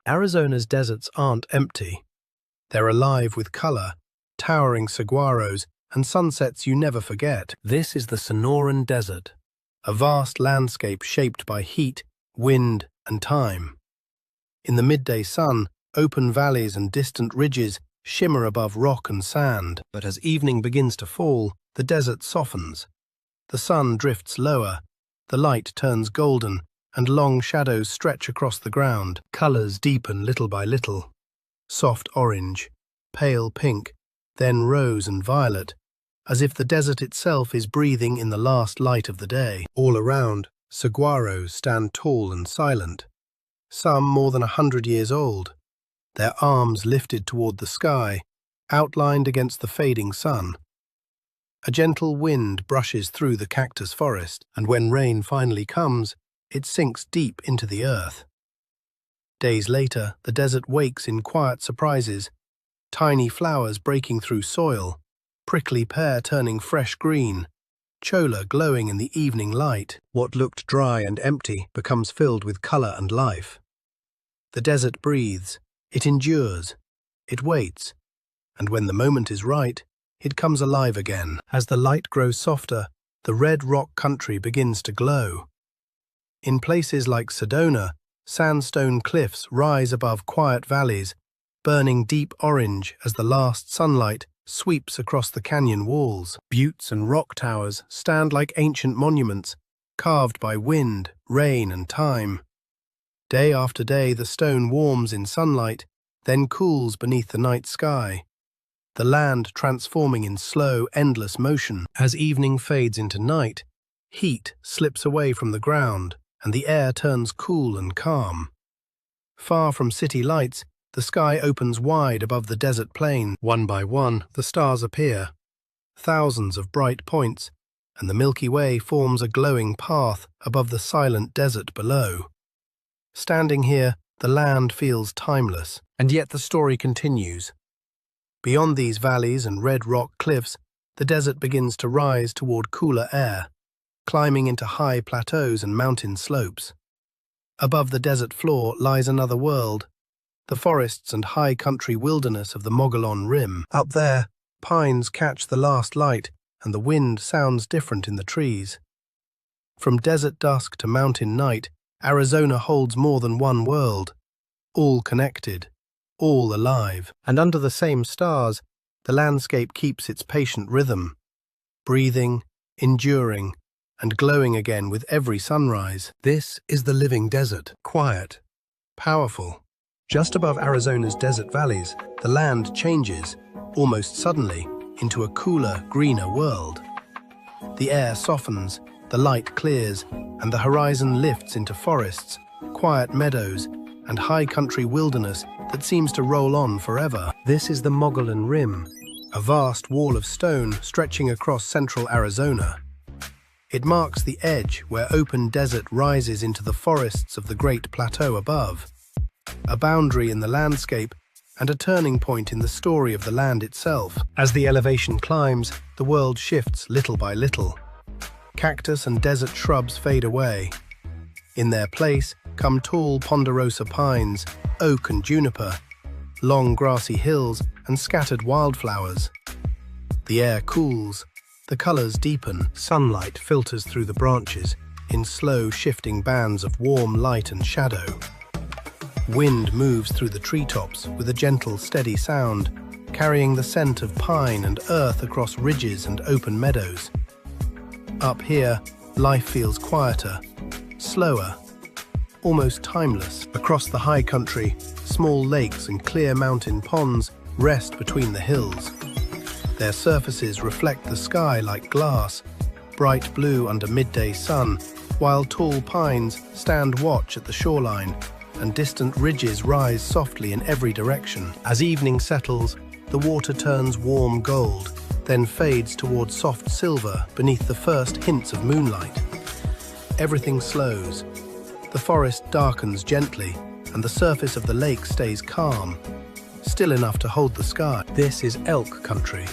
Arizona's deserts aren't empty. They're alive with color, towering saguaros, and sunsets you never forget. This is the Sonoran Desert, a vast landscape shaped by heat, wind, and time. In the midday sun, open valleys and distant ridges shimmer above rock and sand. But as evening begins to fall, the desert softens. The sun drifts lower, the light turns golden, and long shadows stretch across the ground. Colors deepen little by little. Soft orange, pale pink, then rose and violet, as if the desert itself is breathing in the last light of the day. All around, saguaros stand tall and silent, some more than 100 years old, their arms lifted toward the sky, outlined against the fading sun. A gentle wind brushes through the cactus forest, and when rain finally comes, it sinks deep into the earth. Days later, the desert wakes in quiet surprises, tiny flowers breaking through soil, prickly pear turning fresh green, cholla glowing in the evening light. What looked dry and empty becomes filled with color and life. The desert breathes, it endures, it waits, and when the moment is right, it comes alive again. As the light grows softer, the red rock country begins to glow. In places like Sedona, sandstone cliffs rise above quiet valleys, burning deep orange as the last sunlight sweeps across the canyon walls. Buttes and rock towers stand like ancient monuments, carved by wind, rain, and time. Day after day, the stone warms in sunlight, then cools beneath the night sky, the land transforming in slow, endless motion. As evening fades into night, heat slips away from the ground, and the air turns cool and calm. Far from city lights, the sky opens wide above the desert plain. One by one, the stars appear, thousands of bright points, and the Milky Way forms a glowing path above the silent desert below. Standing here, the land feels timeless, and yet the story continues. Beyond these valleys and red rock cliffs, the desert begins to rise toward cooler air, climbing into high plateaus and mountain slopes. Above the desert floor lies another world, the forests and high country wilderness of the Mogollon Rim. Up there, pines catch the last light, and the wind sounds different in the trees. From desert dusk to mountain night, Arizona holds more than one world, all connected, all alive. And under the same stars, the landscape keeps its patient rhythm, breathing, enduring, and glowing again with every sunrise. This is the living desert, quiet, powerful. Just above Arizona's desert valleys, the land changes, almost suddenly, into a cooler, greener world. The air softens, the light clears, and the horizon lifts into forests, quiet meadows, and high country wilderness that seems to roll on forever. This is the Mogollon Rim, a vast wall of stone stretching across central Arizona. It marks the edge where open desert rises into the forests of the Great Plateau above, a boundary in the landscape and a turning point in the story of the land itself. As the elevation climbs, the world shifts little by little. Cactus and desert shrubs fade away. In their place come tall ponderosa pines, oak and juniper, long grassy hills, and scattered wildflowers. The air cools, the colors deepen, sunlight filters through the branches in slow shifting bands of warm light and shadow. Wind moves through the treetops with a gentle, steady sound, carrying the scent of pine and earth across ridges and open meadows. Up here, life feels quieter, slower, almost timeless. Across the high country, small lakes and clear mountain ponds rest between the hills. Their surfaces reflect the sky like glass, bright blue under midday sun, while tall pines stand watch at the shoreline, and distant ridges rise softly in every direction. As evening settles, the water turns warm gold, then fades towards soft silver beneath the first hints of moonlight. Everything slows. The forest darkens gently, and the surface of the lake stays calm, still enough to hold the sky. This is elk country.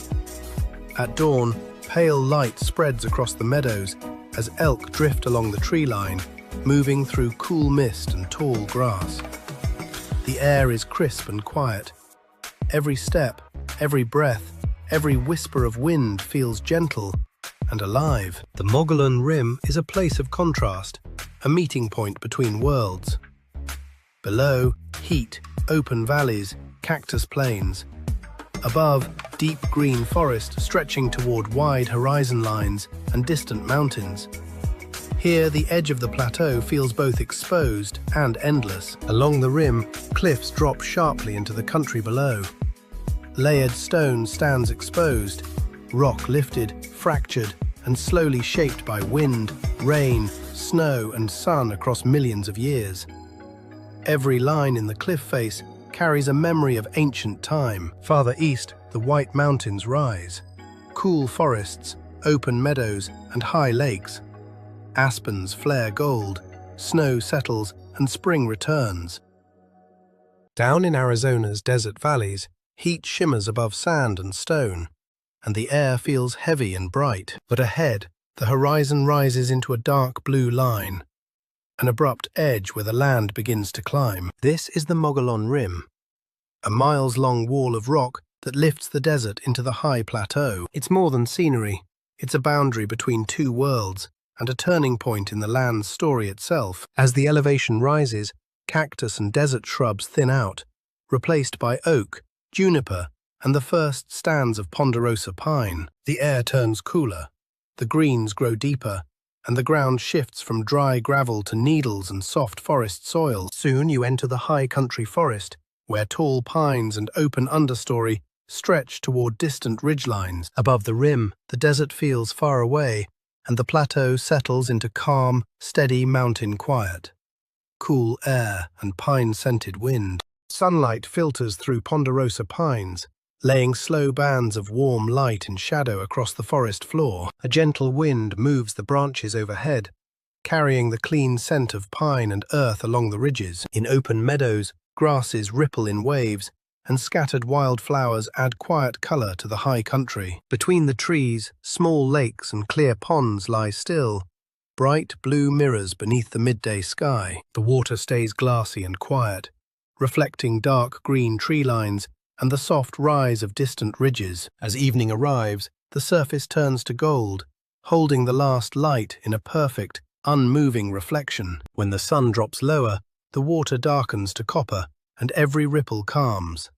At dawn, pale light spreads across the meadows as elk drift along the tree line, moving through cool mist and tall grass. The air is crisp and quiet. Every step, every breath, every whisper of wind feels gentle and alive. The Mogollon Rim is a place of contrast, a meeting point between worlds. Below, heat, open valleys, cactus plains. Above, deep green forest stretching toward wide horizon lines and distant mountains. Here, the edge of the plateau feels both exposed and endless. Along the rim, cliffs drop sharply into the country below. Layered stone stands exposed, rock lifted, fractured, and slowly shaped by wind, rain, snow, and sun across millions of years. Every line in the cliff face carries a memory of ancient time. Farther east, the White Mountains rise. Cool forests, open meadows, and high lakes. Aspens flare gold, snow settles, and spring returns. Down in Arizona's desert valleys, heat shimmers above sand and stone, and the air feels heavy and bright. But ahead, the horizon rises into a dark blue line, an abrupt edge where the land begins to climb. This is the Mogollon Rim, a miles-long wall of rock that lifts the desert into the high plateau. It's more than scenery. It's a boundary between two worlds and a turning point in the land's story itself. As the elevation rises, cactus and desert shrubs thin out, replaced by oak, juniper, and the first stands of ponderosa pine. The air turns cooler, the greens grow deeper, and the ground shifts from dry gravel to needles and soft forest soil. Soon you enter the high country forest, where tall pines and open understory stretch toward distant ridgelines. Above the rim, the desert feels far away, and the plateau settles into calm, steady mountain quiet. Cool air and pine-scented wind. Sunlight filters through ponderosa pines, laying slow bands of warm light and shadow across the forest floor. A gentle wind moves the branches overhead, carrying the clean scent of pine and earth along the ridges. In open meadows, grasses ripple in waves, and scattered wildflowers add quiet color to the high country. Between the trees, small lakes and clear ponds lie still, bright blue mirrors beneath the midday sky. The water stays glassy and quiet, reflecting dark green tree lines and the soft rise of distant ridges. As evening arrives, the surface turns to gold, holding the last light in a perfect, unmoving reflection. When the sun drops lower, the water darkens to copper, and every ripple calms.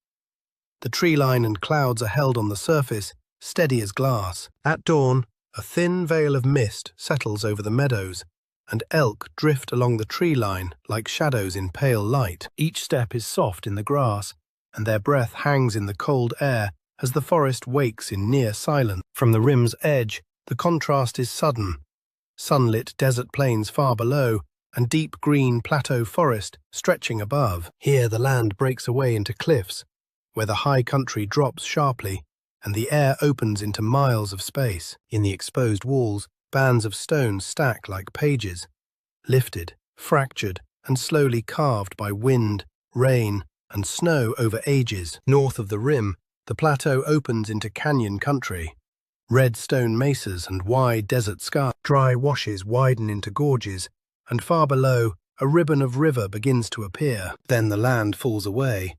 The tree line and clouds are held on the surface, steady as glass. At dawn, a thin veil of mist settles over the meadows, and elk drift along the tree line like shadows in pale light. Each step is soft in the grass, and their breath hangs in the cold air as the forest wakes in near silence. From the rim's edge, the contrast is sudden. Sunlit desert plains far below, and deep green plateau forest stretching above. Here the land breaks away into cliffs, where the high country drops sharply, and the air opens into miles of space. In the exposed walls, bands of stone stack like pages, lifted, fractured, and slowly carved by wind, rain, and snow over ages. North of the rim, the plateau opens into canyon country. Red stone mesas and wide desert sky. Dry washes widen into gorges, and far below, a ribbon of river begins to appear. Then the land falls away,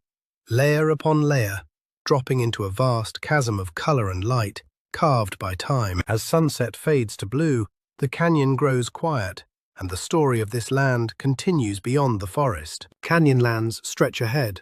layer upon layer, dropping into a vast chasm of color and light, carved by time. As sunset fades to blue, the canyon grows quiet, and the story of this land continues beyond the forest. Canyonlands stretch ahead,